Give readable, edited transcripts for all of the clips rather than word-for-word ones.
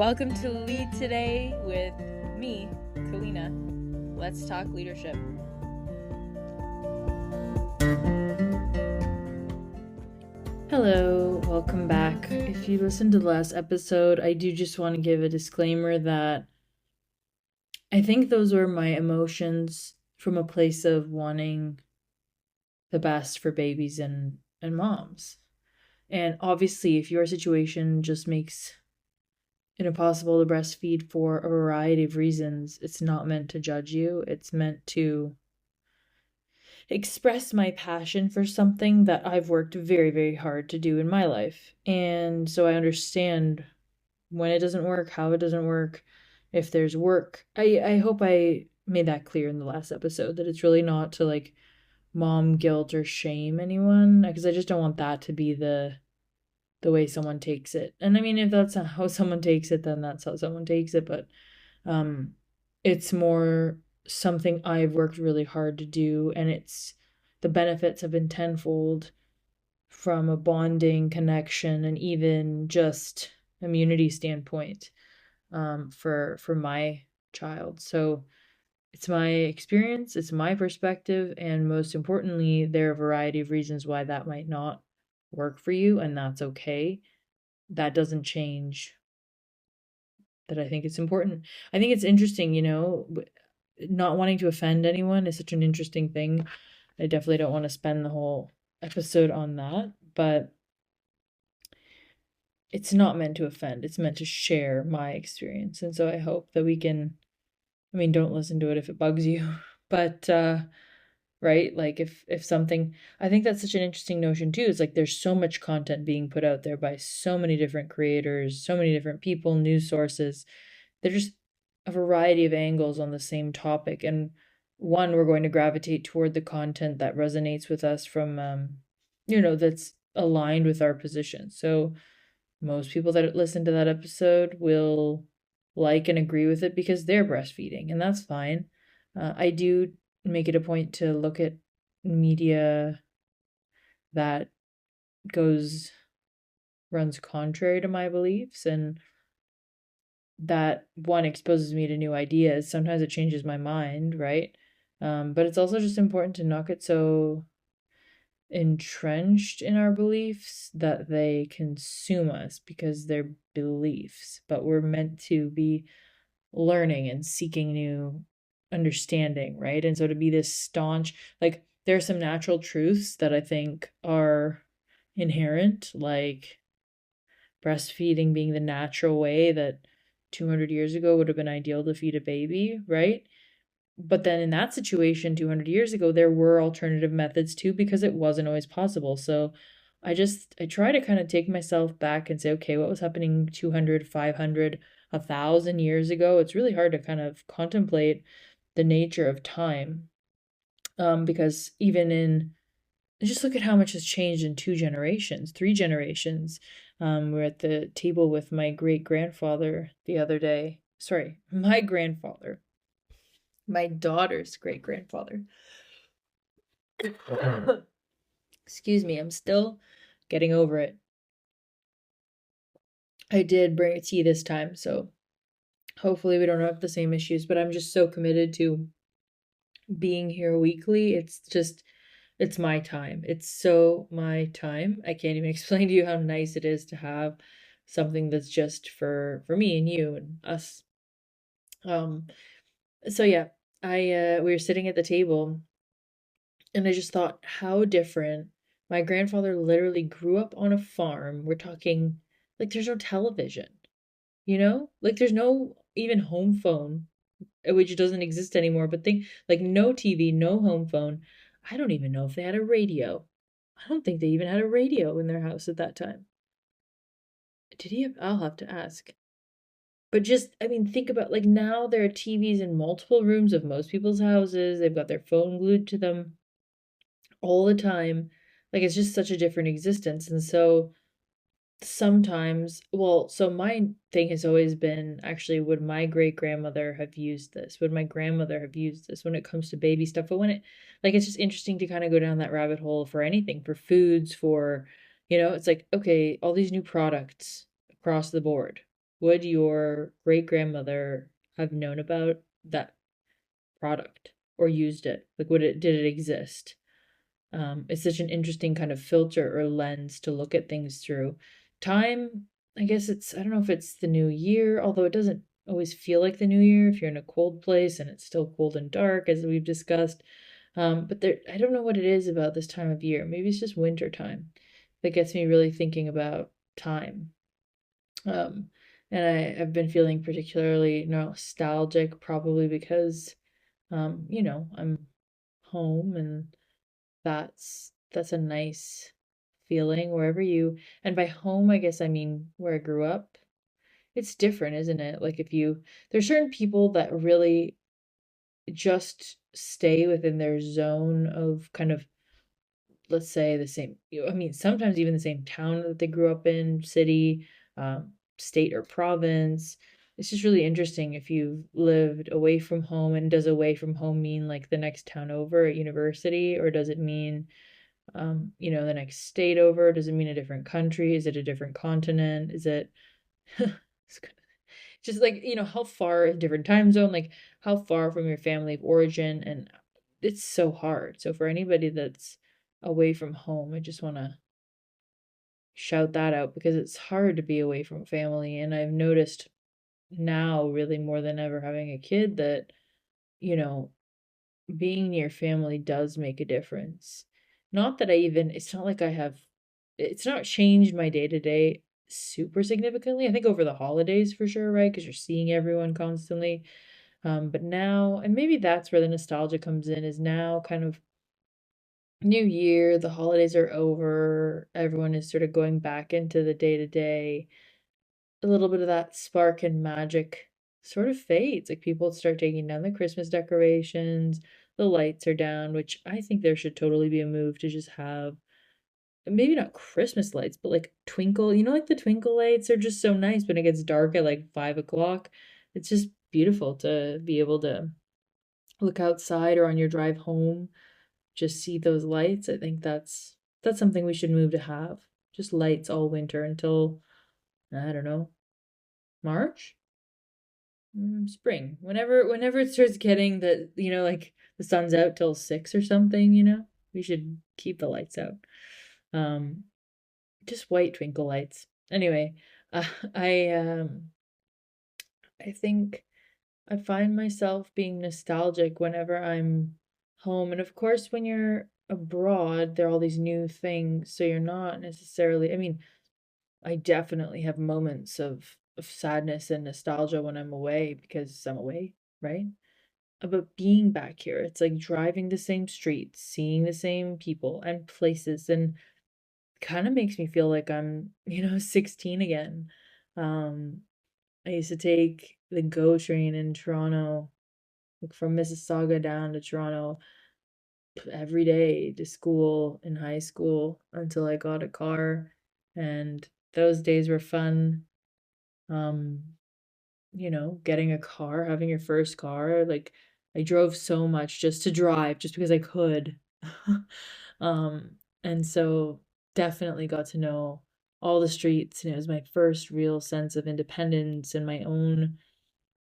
Welcome to Lead Today with me, Kalyna. Let's talk leadership. Hello, welcome back. If you listened to the last episode, I do just want to give a disclaimer that I think those were my emotions from a place of wanting the best for babies and moms. And obviously, if your situation just makes it impossible to breastfeed for a variety of reasons, it's not meant to judge you. It's meant to express my passion for something that I've worked very, very hard to do in my life. And so I understand when it doesn't work, how it doesn't work, if there's work. I hope I made that clear in the last episode, that it's really not to like mom guilt or shame anyone, because I just don't want that to be the way someone takes it. And I mean, if that's how someone takes it, then that's how someone takes it. But it's more something I've worked really hard to do, and it's the benefits have been tenfold from a bonding connection and even just immunity standpoint for my child. So it's my experience, it's my perspective, and most importantly, there are a variety of reasons why that might not work for you, and that's okay. That doesn't change that I think it's important. I think it's interesting, not wanting to offend anyone is such an interesting thing. I definitely don't want to spend the whole episode on that, but it's not meant to offend. It's meant to share my experience. And so I hope that we can, don't listen to it if it bugs you, but right? Like if something, I think that's such an interesting notion too. It's like there's so much content being put out there by so many different creators, so many different people, news sources. There's just a variety of angles on the same topic, and we're going to gravitate toward the content that resonates with us from that's aligned with our position. So most people that listen to that episode will like and agree with it because they're breastfeeding, and that's fine. I do make it a point to look at media that runs contrary to my beliefs, and that one exposes me to new ideas. Sometimes it changes my mind, right? But it's also just important to not get so entrenched in our beliefs that they consume us because they're beliefs. But we're meant to be learning and seeking new understanding, right? And so to be this staunch, like there are some natural truths that I think are inherent, like breastfeeding being the natural way that 200 years ago would have been ideal to feed a baby, right? But then in that situation 200 years ago, there were alternative methods too, because it wasn't always possible. So I try to kind of take myself back and say, okay, what was happening 200, 500, 1,000 years ago? It's really hard to kind of contemplate the nature of time. Because just look at how much has changed in 2 generations, 3 generations. We're at the table with my great-grandfather the other day. Sorry, my grandfather. My daughter's great-grandfather. Excuse me, I'm still getting over it. I did bring a tea this time, so hopefully we don't have the same issues, but I'm just so committed to being here weekly. It's my time. It's so my time. I can't even explain to you how nice it is to have something that's just for me and you and us. So yeah, we were sitting at the table, and I just thought how different. My grandfather literally grew up on a farm. We're talking like there's no television, Like there's no even home phone, which doesn't exist anymore, but think like no TV, no home phone. I don't even know if they had a radio. I don't think they even had a radio in their house at that time. Did he have? I'll have to ask. But just, think about like now there are TVs in multiple rooms of most people's houses. They've got their phone glued to them all the time. Like it's just such a different existence. And so sometimes, so my thing has always been actually, would my great grandmother have used this? Would my grandmother have used this when it comes to baby stuff? But it's just interesting to kind of go down that rabbit hole for anything, for foods, for, it's like, okay, all these new products across the board. would your great grandmother have known about that product or used it? Like, did it exist? It's such an interesting kind of filter or lens to look at things through. Time, I guess I don't know if it's the new year, although it doesn't always feel like the new year if you're in a cold place and it's still cold and dark, as we've discussed. But I don't know what it is about this time of year. Maybe it's just winter time that gets me really thinking about time. Um, and I've been feeling particularly nostalgic, probably because, I'm home, and that's a nice feeling wherever you, and by home, I guess I mean where I grew up. It's different, isn't it? Like there's certain people that really just stay within their zone of kind of, let's say, the same, I mean, sometimes even the same town that they grew up in, city, state or province. It's just really interesting if you've lived away from home. And does away from home mean like the next town over at university, or does it mean the next state over? Does it mean a different country? Is it a different continent? Is it it's just like, how far a different time zone, like how far from your family of origin? And it's so hard. So for anybody that's away from home, I just want to shout that out because it's hard to be away from family. And I've noticed now, really more than ever, having a kid, that, you know, being near family does make a difference. Not that it's not like it's not changed my day to day super significantly. I think over the holidays for sure, right? Because you're seeing everyone constantly. But now, and maybe that's where the nostalgia comes in, is now kind of new year, the holidays are over, everyone is sort of going back into the day to day. A little bit of that spark and magic sort of fades. Like people start taking down the Christmas decorations, the lights are down, which I think there should totally be a move to just have maybe not Christmas lights, but like twinkle, like the twinkle lights are just so nice when it gets dark at like 5 o'clock. It's just beautiful to be able to look outside or on your drive home, just see those lights. I think that's something we should move to have. Just lights all winter until, I don't know, March? Spring. Whenever it starts getting that, like the sun's out till 6 or something, we should keep the lights out. Um, just white twinkle lights. Anyway, uh, I um I think I find myself being nostalgic whenever I'm home. And of course, when you're abroad, there are all these new things, so you're not necessarily, I mean, I definitely have moments of sadness and nostalgia when I'm away because I'm away, right? But being back here, it's like driving the same streets, seeing the same people and places, and kind of makes me feel like I'm, 16 again. Um, I used to take the GO train in Toronto, like from Mississauga down to Toronto every day to school in high school until I got a car. And those days were fun. Um, getting a car, having your first car, like I drove so much just to drive, just because I could. Um, and so definitely got to know all the streets, and it was my first real sense of independence and my own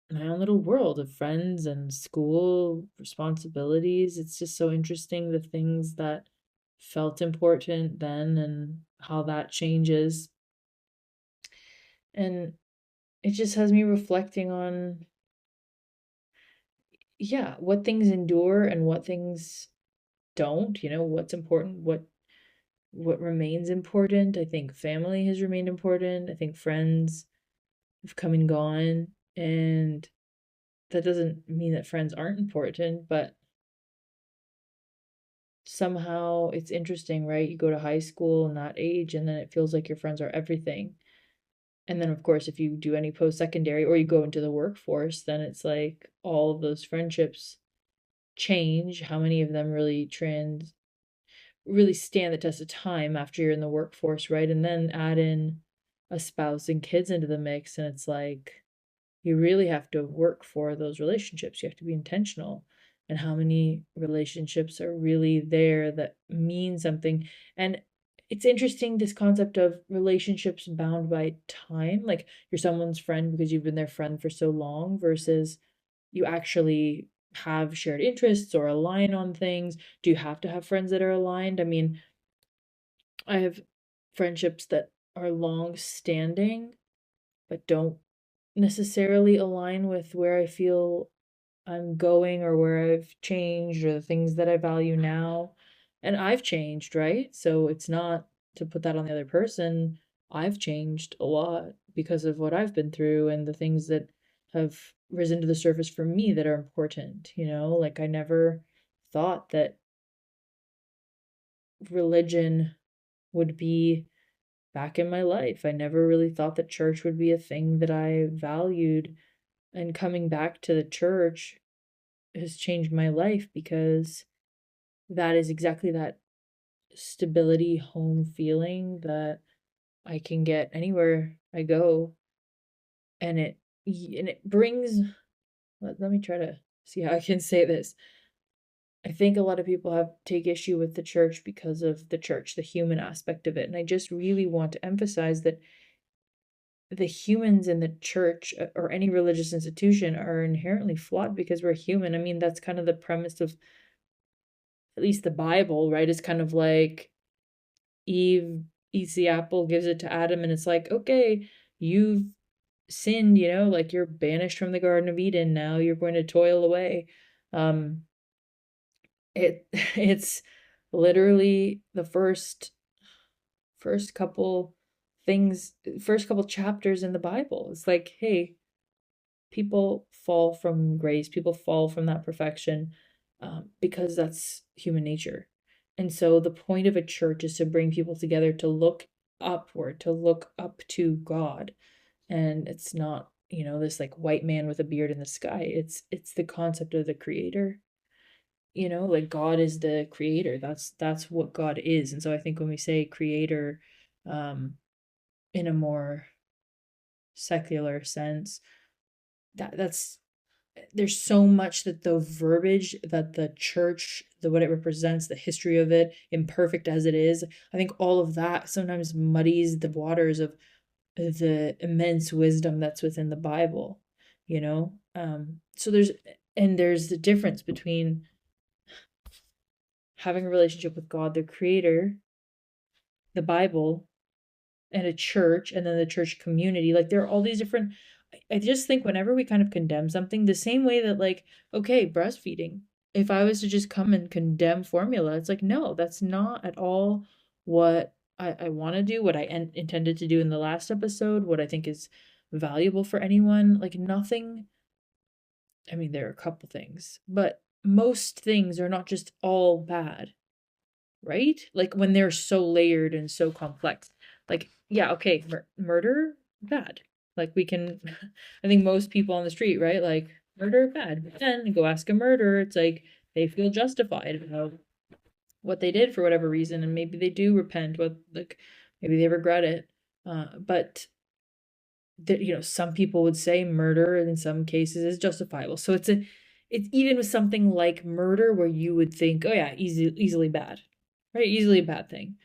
little world of friends and school responsibilities. It's just so interesting the things that felt important then and how that changes. And it just has me reflecting on, yeah, what things endure and what things don't, what's important, what remains important. I think family has remained important. I think friends have come and gone, and that doesn't mean that friends aren't important, but somehow it's interesting, right? You go to high school in that age, and then it feels like your friends are everything. And then, of course, if you do any post secondary or you go into the workforce, then it's like all of those friendships change. How many of them really stand the test of time after you're in the workforce, right? And then add in a spouse and kids into the mix, and it's like you really have to work for those relationships. You have to be intentional. And how many relationships are really there that mean something? And it's interesting, this concept of relationships bound by time. Like, you're someone's friend because you've been their friend for so long, versus you actually have shared interests or align on things. Do you have to have friends that are aligned? I mean, I have friendships that are long standing but don't necessarily align with where I feel I'm going, or where I've changed, or the things that I value now. And I've changed, right? So it's not to put that on the other person. I've changed a lot because of what I've been through and the things that have risen to the surface for me that are important, you know? Like, I never thought that religion would be back in my life. I never really thought that church would be a thing that I valued. And coming back to the church has changed my life, because that is exactly that stability, home feeling that I can get anywhere I go. And it brings, let me try to see how I can say this. I think a lot of people have take issue with the church because of the church, the human aspect of it. And I just really want to emphasize that the humans in the church, or any religious institution, are inherently flawed because we're human. I mean, that's kind of the premise of at least the Bible, right? It's kind of like Eve eats the apple, gives it to Adam, and it's like, okay, you've sinned, like, you're banished from the Garden of Eden. Now you're going to toil away. Um, it's literally the first couple things, first couple chapters in the Bible. It's like, hey, people fall from grace, people fall from that perfection, because that's human nature. And so the point of a church is to bring people together to look upward, to look up to God. And it's not, this like white man with a beard in the sky. It's the concept of the creator. Like, God is the creator. That's what God is. And so I think when we say creator, um, in a more secular sense, that's there's so much that the verbiage that the church, the what it represents, the history of it, imperfect as it is, I think all of that sometimes muddies the waters of the immense wisdom that's within the Bible, so there's the difference between having a relationship with God the creator, the Bible, and a church, and then the church community. Like, there are all these different, I just think whenever we kind of condemn something, the same way that, like, okay, breastfeeding, if I was to just come and condemn formula, it's like, no, that's not at all what I want to do, what I intended to do in the last episode, what I think is valuable for anyone. Like, nothing, I mean, there are a couple things, but most things are not just all bad, right? Like, when they're so layered and so complex. Like, yeah, okay, murder, bad. Like, we can, I think most people on the street, right? Like, murder, bad. But then go ask a murderer, it's like they feel justified about what they did for whatever reason, and maybe they do repent, what, like, maybe they regret it. But that, some people would say murder in some cases is justifiable. So it's even with something like murder, where you would think, oh yeah, easily bad, right? Easily a bad thing.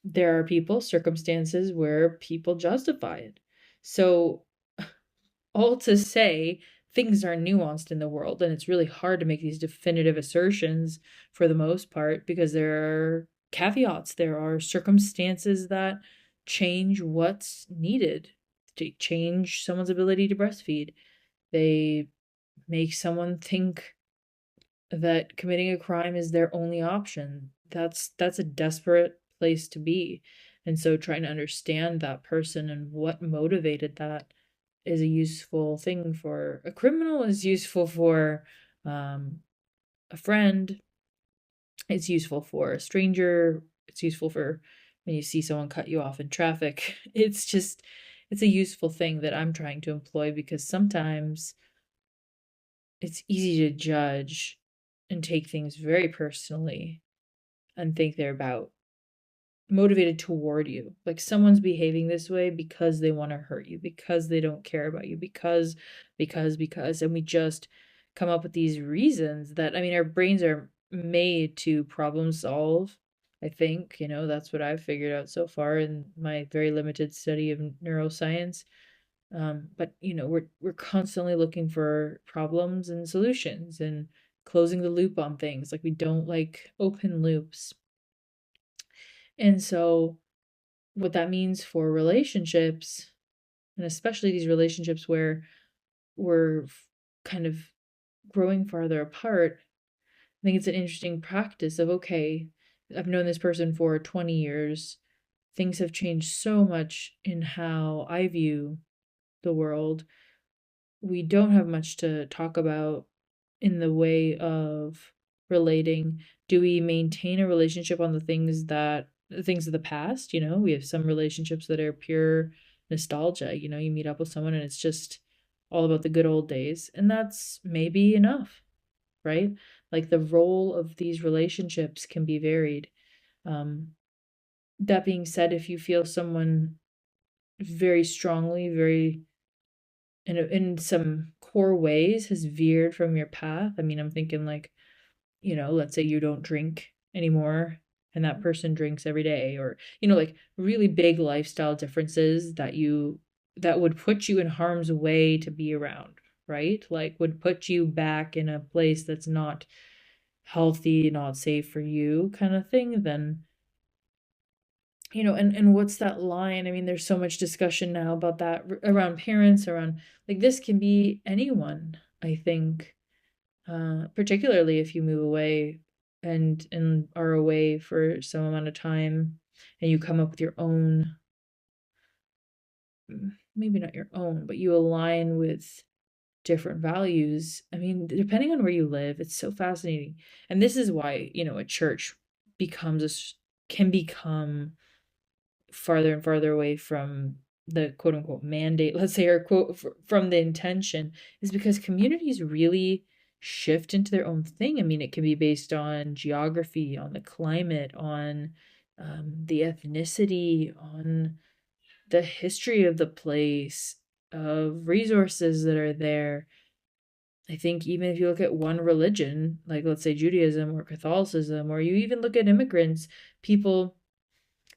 There are people, circumstances where people justify it. So, all to say, things are nuanced in the world, and it's really hard to make these definitive assertions for the most part, because there are caveats, there are circumstances that change what's needed, to change someone's ability to breastfeed. They make someone think that committing a crime is their only option. That's a desperate place to be. And so trying to understand that person and what motivated that is a useful thing for a criminal, is useful for a friend, it's useful for a stranger, it's useful for when you see someone cut you off in traffic. It's a useful thing that I'm trying to employ, because sometimes it's easy to judge and take things very personally and think they're about motivated toward you. Like, someone's behaving this way because they want to hurt you, because they don't care about you, because, and we just come up with these reasons that, I mean, our brains are made to problem solve. I think, that's what I've figured out so far in my very limited study of neuroscience. But we're constantly looking for problems and solutions and closing the loop on things. Like we don't like open loops. And so what that means for relationships, and especially these relationships where we're kind of growing farther apart, I think it's an interesting practice of, okay, I've known this person for 20 years. Things have changed so much in how I view the world. We don't have much to talk about in the way of relating. Do we maintain a relationship on the things of the past? We have some relationships that are pure nostalgia. You meet up with someone and it's just all about the good old days, and that's maybe enough, right? Like the role of these relationships can be varied. Um, that being said, if you feel someone very strongly, very in some core ways has veered from your path. I mean, I'm thinking like, let's say you don't drink anymore and that person drinks every day, or, like really big lifestyle differences that would put you in harm's way to be around, right? Like would put you back in a place that's not healthy, not safe for you kind of thing, then and what's that line? I mean, there's so much discussion now about that around parents, around like this can be anyone, I think, particularly if you move away and are away for some amount of time and you come up with your own, maybe not your own, but you align with different values. I mean, depending on where you live, it's so fascinating. And this is why, a church becomes can become farther and farther away from the quote unquote mandate, let's say, or quote from the intention, is because communities really shift into their own thing. I mean, it can be based on geography, on the climate, on the ethnicity, on the history of the place, of resources that are there. I think even if you look at one religion, like let's say Judaism or Catholicism, or you even look at immigrants, people,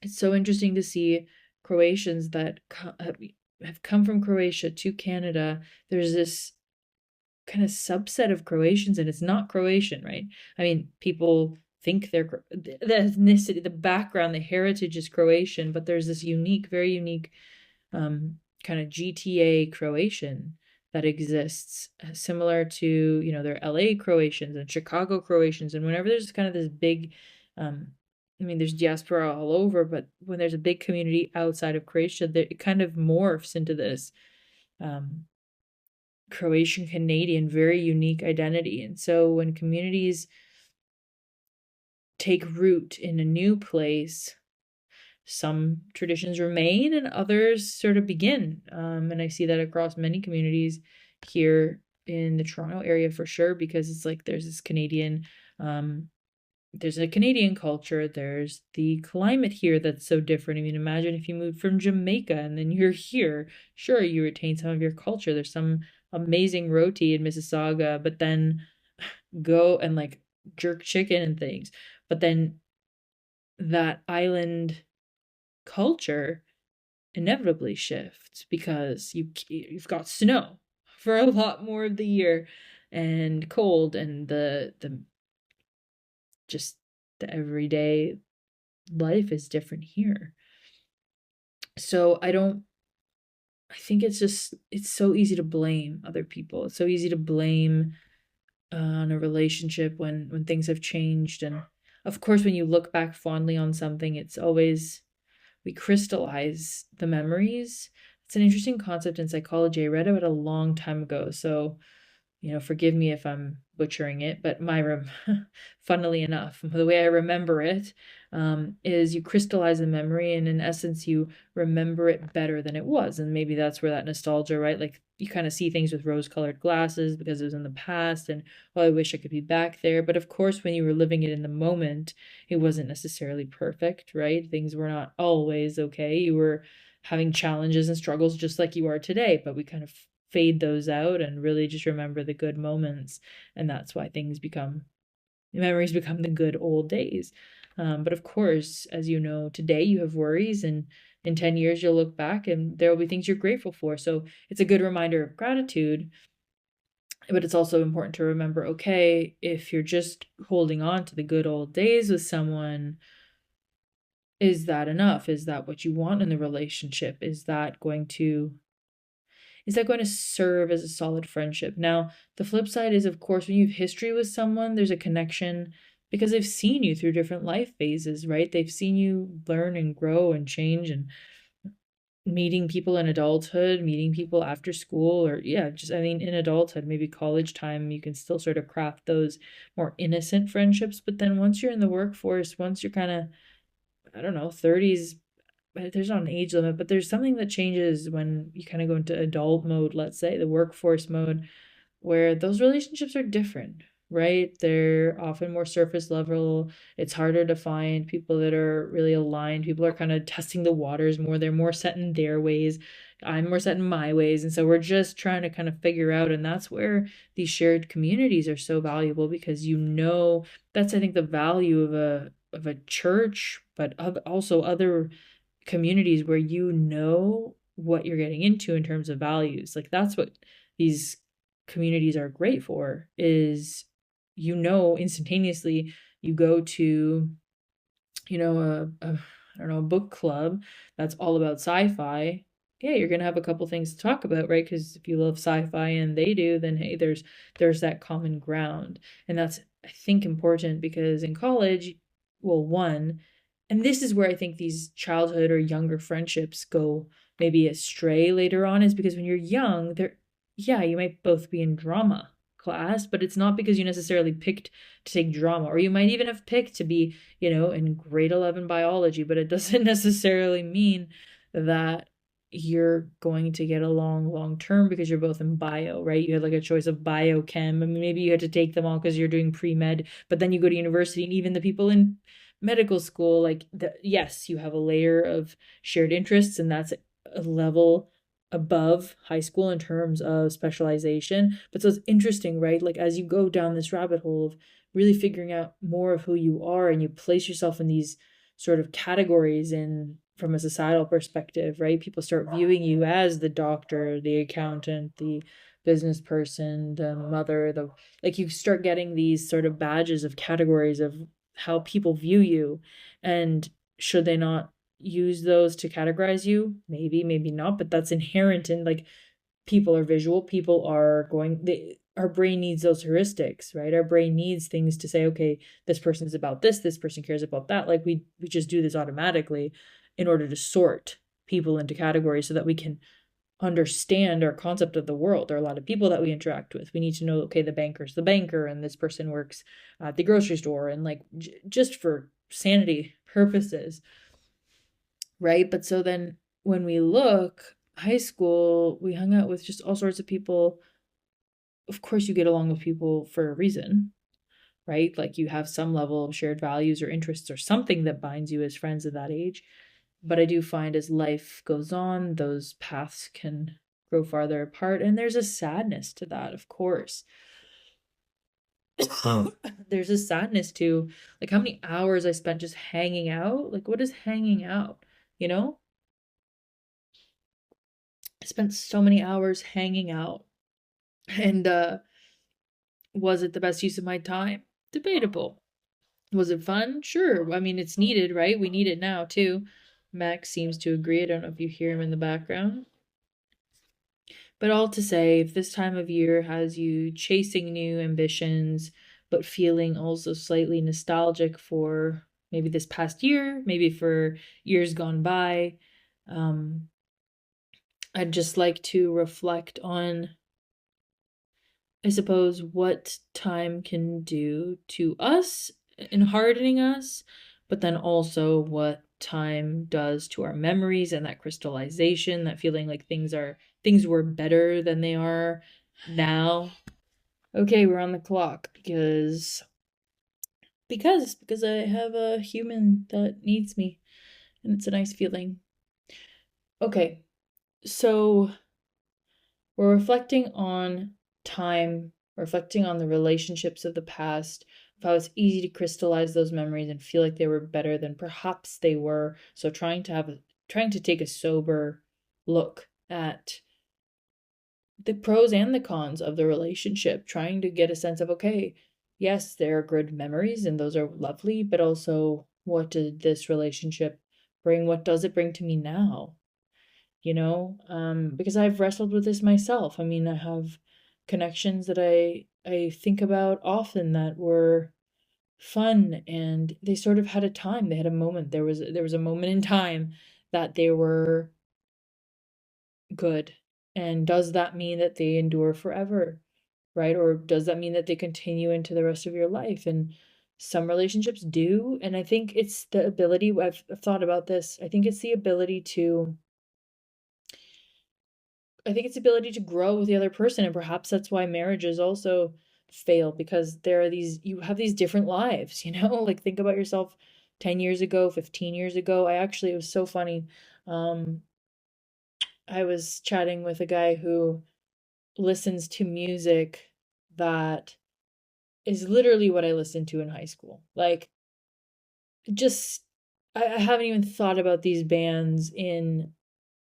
it's so interesting to see Croatians that have come from Croatia to Canada. There's this kind of subset of Croatians, and it's not Croatian, right? I mean, people think the ethnicity, the background, the heritage is Croatian, but there's this unique, very unique kind of GTA Croatian that exists, similar to, their LA Croatians and Chicago Croatians. And whenever there's kind of this big, I mean, there's diaspora all over, but when there's a big community outside of Croatia, that it kind of morphs into this Croatian Canadian, very unique identity. And so when communities take root in a new place, some traditions remain and others sort of begin. And I see that across many communities here in the Toronto area for sure, because it's like there's a Canadian culture, there's the climate here that's so different. I mean, imagine if you moved from Jamaica and then you're here. Sure, you retain some of your culture. There's some amazing roti in Mississauga, but then go and like jerk chicken and things. But then that island culture inevitably shifts because you've got snow for a lot more of the year and cold, and the just the everyday life is different here. So I think it's so easy to blame other people. It's so easy to blame on a relationship when things have changed. And of course, when you look back fondly on something, it's always, we crystallize the memories. It's an interesting concept in psychology. I read about it a long time ago, so forgive me if I'm butchering it, but funnily enough, the way I remember it, is you crystallize the memory, and in essence, you remember it better than it was. And maybe that's where that nostalgia, right? Like you kind of see things with rose-colored glasses because it was in the past, and well, I wish I could be back there. But of course, when you were living it in the moment, it wasn't necessarily perfect, right? Things were not always okay. You were having challenges and struggles just like you are today, but we kind of fade those out and really just remember the good moments. And that's why memories become the good old days. But of course, as you know, today you have worries, and in 10 years you'll look back and there will be things you're grateful for. So it's a good reminder of gratitude, but it's also important to remember, okay, if you're just holding on to the good old days with someone, is that enough? Is that what you want in the relationship? Is that going to serve as a solid friendship? Now, the flip side is, of course, when you have history with someone, there's a connection because they've seen you through different life phases, right? They've seen you learn and grow and change, and meeting people in adulthood, meeting people after school, or yeah, just, I mean, in adulthood, maybe college time, you can still sort of craft those more innocent friendships. But then once you're in the workforce, once you're kind of, I don't know, 30s, there's not an age limit, but there's something that changes when you kind of go into adult mode, let's say, the workforce mode, where those relationships are different, right? They're often more surface level. It's harder to find people that are really aligned. People are kind of testing the waters more. They're more set in their ways. I'm more set in my ways. And so we're just trying to kind of figure out. And that's where these shared communities are so valuable, because that's, I think, the value of a church, but also other communities where you know what you're getting into in terms of values. Like, that's what these communities are great for, is instantaneously. You go to, I don't know, a book club that's all about sci-fi. Yeah, you're gonna have a couple things to talk about, right? Because if you love sci-fi and they do, then hey, there's that common ground. And that's, I think, important, because in college, well, one, and this is where I think these childhood or younger friendships go maybe astray later on, is because when you're young, yeah, you might both be in drama class, but it's not because you necessarily picked to take drama, or you might even have picked to be, in grade 11 biology, but it doesn't necessarily mean that you're going to get along long term because you're both in bio, right? You had like a choice of biochem. I mean, maybe you had to take them all because you're doing pre-med, but then you go to university, and even the people in medical school, like, yes, you have a layer of shared interests, and that's a level above high school in terms of specialization. But so it's interesting, right? Like, as you go down this rabbit hole of really figuring out more of who you are, and you place yourself in these sort of categories, in from a societal perspective, right? People start viewing you as the doctor, the accountant, the business person, the mother, the like, you start getting these sort of badges of categories of how people view you. And should they not use those to categorize you? Maybe, maybe not, but that's inherent in, like, people are visual, our brain needs those heuristics, right? Our brain needs things to say, okay, this person is about this person cares about that. Like, we just do this automatically in order to sort people into categories so that we can understand our concept of the world. There are a lot of people that we interact with. We need to know, okay, the banker's the banker, and this person works at the grocery store, and like, just for sanity purposes, right? But so then when we look, high school, we hung out with just all sorts of people. Of course, you get along with people for a reason, right? Like, you have some level of shared values or interests or something that binds you as friends at that age. But I do find as life goes on, those paths can grow farther apart. And there's a sadness to that, of course. There's a sadness to, like, how many hours I spent just hanging out. Like, what is hanging out? You know? I spent so many hours hanging out. And was it the best use of my time? Debatable. Was it fun? Sure. I mean, it's needed, right? We need it now too. Max seems to agree. I don't know if you hear him in the background. But all to say, if this time of year has you chasing new ambitions, but feeling also slightly nostalgic for maybe this past year, maybe for years gone by, um, I'd just like to reflect on, I suppose, what time can do to us in hardening us, but then also what time does to our memories, and that crystallization, that feeling like things were better than they are now. Okay, we're on the clock because I have a human that needs me, and it's a nice feeling. Okay, so we're reflecting on time, reflecting on the relationships of the past, how it's easy to crystallize those memories and feel like they were better than perhaps they were. So trying to take a sober look at the pros and the cons of the relationship, trying to get a sense of, okay, yes, there are good memories and those are lovely, but also what did this relationship bring? What does it bring to me now? Because I've wrestled with this myself. I mean, I have connections that I think about often that were fun, and they sort of had a time. They had a moment. There was a moment in time that they were good. And does that mean that they endure forever? Right? Or does that mean that they continue into the rest of your life? And some relationships do. And I think it's the ability, I've thought about this. I think it's the ability to grow with the other person. And perhaps that's why marriages also fail, because you have these different lives, Like think about yourself 10 years ago, 15 years ago. It was so funny. Um, I was chatting with a guy who listens to music that is literally what I listened to in high school. Like, just, I haven't even thought about these bands in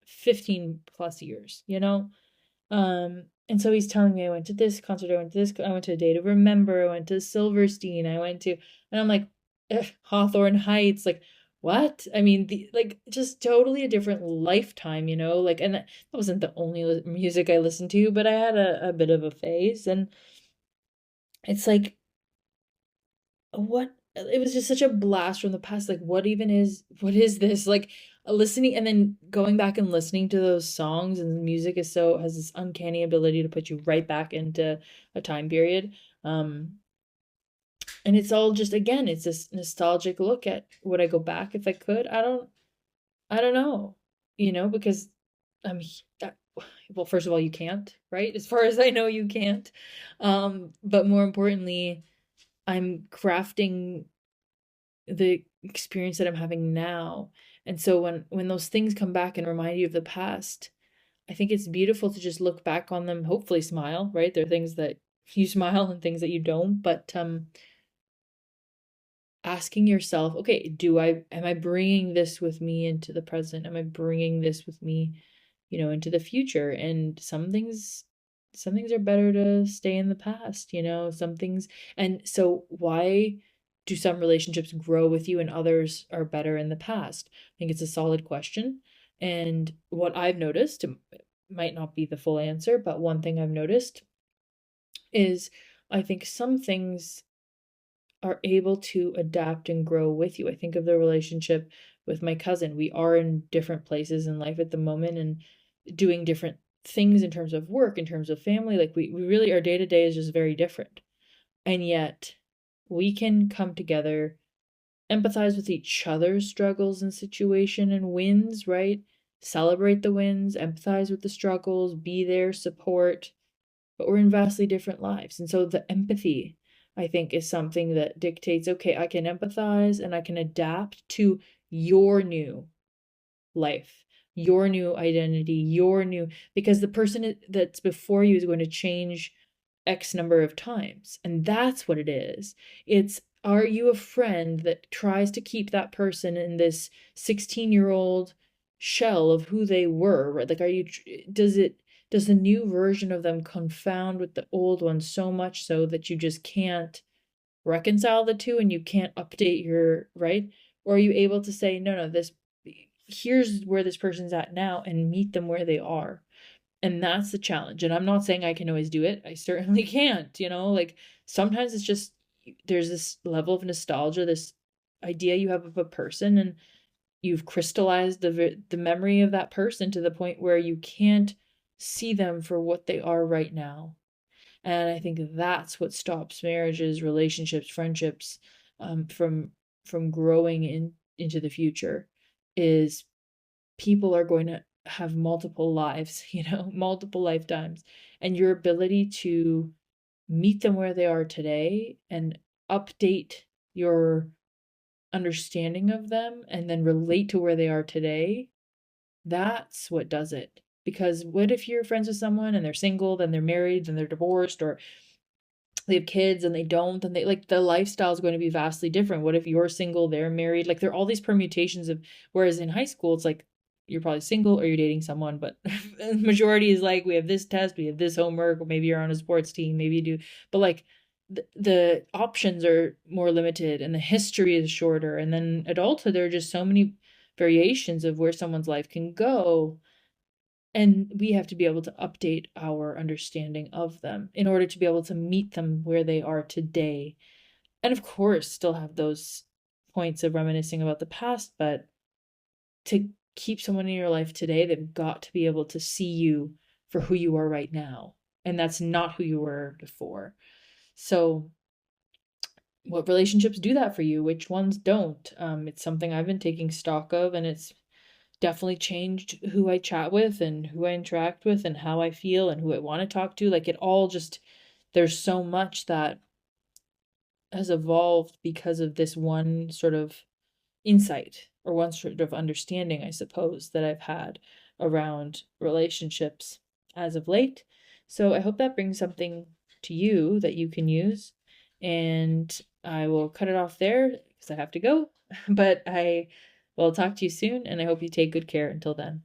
15 plus years, and so he's telling me I went to this concert, I went to a Day to Remember, I went to Silverstein, and I'm like, Hawthorne Heights, like, what? I mean, just totally a different lifetime, like, and that wasn't the only music I listened to, but I had a bit of a phase, and it's like, what? It was just such a blast from the past. Like, what is this? Like, listening and then going back and listening to those songs, and the music has this uncanny ability to put you right back into a time period. Um, and it's all just, again, it's this nostalgic look at, would I go back if I could? I don't know, because I'm, well, first of all, you can't, right? As far as I know, you can't. But more importantly, I'm crafting the experience that I'm having now. And so when those things come back and remind you of the past, I think it's beautiful to just look back on them, hopefully smile, right? There are things that you smile and things that you don't, but asking yourself, okay, am I bringing this with me into the present? Am I bringing this with me, into the future? And some things are better to stay in the past, some things. And so why do some relationships grow with you and others are better in the past? I think it's a solid question. And what I've noticed, it might not be the full answer, but one thing I've noticed is, I think some things are able to adapt and grow with you. I think of the relationship with my cousin. We are in different places in life at the moment and doing different things in terms of work, in terms of family. Like, we really, our day to day is just very different. And yet we can come together, empathize with each other's struggles and situation and wins, right? Celebrate the wins, empathize with the struggles, be there, support, but we're in vastly different lives. And so the empathy, I think, is something that dictates, okay, I can empathize and I can adapt to your new life, your new identity, because the person that's before you is going to change X number of times. And that's what it is. Are you a friend that tries to keep that person in this 16-year-old shell of who they were, right? Like, does the new version of them confound with the old one so much so that you just can't reconcile the two and you can't update right? Or are you able to say, no, no, here's where this person's at now, and meet them where they are? And that's the challenge. And I'm not saying I can always do it. I certainly can't, like, sometimes it's just, there's this level of nostalgia, this idea you have of a person, and you've crystallized the memory of that person to the point where you can't see them for what they are right now. And I think that's what stops marriages, relationships, friendships, from growing into the future, is people are going to have multiple lives, multiple lifetimes, and your ability to meet them where they are today and update your understanding of them and then relate to where they are today, that's what does it. Because what if you're friends with someone and they're single, then they're married, then they're divorced, or they have kids and they don't, and they like the lifestyle is going to be vastly different. What if you're single, they're married? Like there are all these permutations of, whereas in high school it's like you're probably single or you're dating someone, but majority is like we have this test, we have this homework, or maybe you're on a sports team, maybe you do, but like the options are more limited and the history is shorter. And then adulthood, there are just so many variations of where someone's life can go, and we have to be able to update our understanding of them in order to be able to meet them where they are today. And of course, still have those points of reminiscing about the past, but to keep someone in your life today, they've got to be able to see you for who you are right now. And that's not who you were before. So, what relationships do that for you? Which ones don't? It's something I've been taking stock of, and it's definitely changed who I chat with and who I interact with and how I feel and who I want to talk to. Like it all just, there's so much that has evolved because of this one sort of insight or one sort of understanding, I suppose, that I've had around relationships as of late. So I hope that brings something to you that you can use. And I will cut it off there because I have to go. But I will talk to you soon, and I hope you take good care until then.